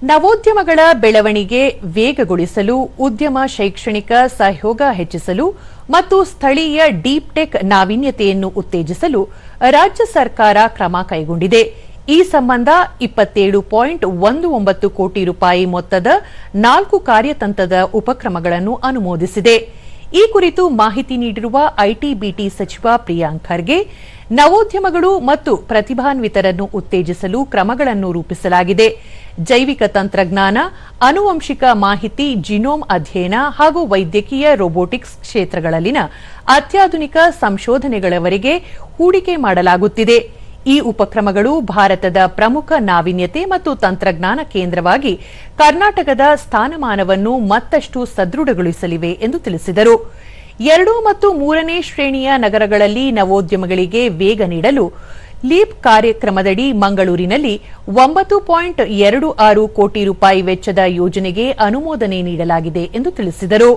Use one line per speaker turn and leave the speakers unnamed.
ನವೋದ್ಯಮಗಳ ಬೆಳವಣಿಗೆ ವೇಗಗೊಳಿಸಲು ಉದ್ಯಮ ಶೈಕ್ಷಣಿಕ ಸಹಯೋಗ ಹೆಚ್ಚಿಸಲು ಮತ್ತು ಸ್ಥಳೀಯ ಡೀಪ್ ಟೆಕ್ ನಾವೀನ್ಯತೆಯನ್ನು ಉತ್ತೇಜಿಸಲು ರಾಜ್ಯ ಸರ್ಕಾರ ಕ್ರಮ ಕೈಗೊಂಡಿದೆ. ಈ ಸಂಬಂಧ 27.19 ಕೋಟಿ ರೂಪಾಯಿ ಮೊತ್ತದ 4 ಕಾರ್ಯತಂತ್ರದ ಉಪಕ್ರಮಗಳನ್ನು ಅನುಮೋದಿಸಿದೆ. ಈ ಕುರಿತು ಮಾಹಿತಿ ನೀಡಿರುವ ಐಟಿ-ಬಿಟಿ ಸಚಿವ ಪ್ರಿಯಾಂಕ್ ಖರ್ಗೆ, ನವೋದ್ಯಮಗಳು ಮತ್ತು ಪ್ರತಿಭಾನ್ವಿತರನ್ನು ಉತ್ತೇಜಿಸಲು ಕ್ರಮಗಳನ್ನು ರೂಪಿಸಲಾಗಿದೆ. ಜೈವಿಕ ತಂತ್ರಜ್ಞಾನ, ಆನುವಂಶಿಕ ಮಾಹಿತಿ, ಜಿನೋಮ್ ಅಧ್ಯಯನ ಹಾಗೂ ವೈದ್ಯಕೀಯ ರೋಬೋಟಿಕ್ಸ್ ಕ್ಷೇತ್ರಗಳಲ್ಲಿನ ಅತ್ಯಾಧುನಿಕ ಸಂಶೋಧನೆಗಳವರೆಗೆ ಹೂಡಿಕೆ ಮಾಡಲಾಗುತ್ತಿದೆ. ಈ ಉಪಕ್ರಮಗಳು ಭಾರತದ ಪ್ರಮುಖ ನಾವೀನ್ಯತೆ ಮತ್ತು ತಂತ್ರಜ್ಞಾನ ಕೇಂದ್ರವಾಗಿ ಕರ್ನಾಟಕದ ಸ್ಥಾನಮಾನವನ್ನು ಮತ್ತಷ್ಟು ಸದೃಢಗೊಳಿಸಲಿವೆ ಎಂದು ತಿಳಿಸಿದರು. 2 ಮತ್ತು 3ನೇ ಶ್ರೇಣಿಯ ನಗರಗಳಲ್ಲಿ ನವೋದ್ಯಮಗಳಿಗೆ ವೇಗ ನೀಡಲು ಲೀಪ್ ಕಾರ್ಯಕ್ರಮದಡಿ ಮಂಗಳೂರಿನಲ್ಲಿ 9.26 ಕೋಟಿ ರೂಪಾಯಿ ವೆಚ್ಚದ ಯೋಜನೆಗೆ ಅನುಮೋದನೆ ನೀಡಲಾಗಿದೆ ಎಂದು ತಿಳಿಸಿದರು.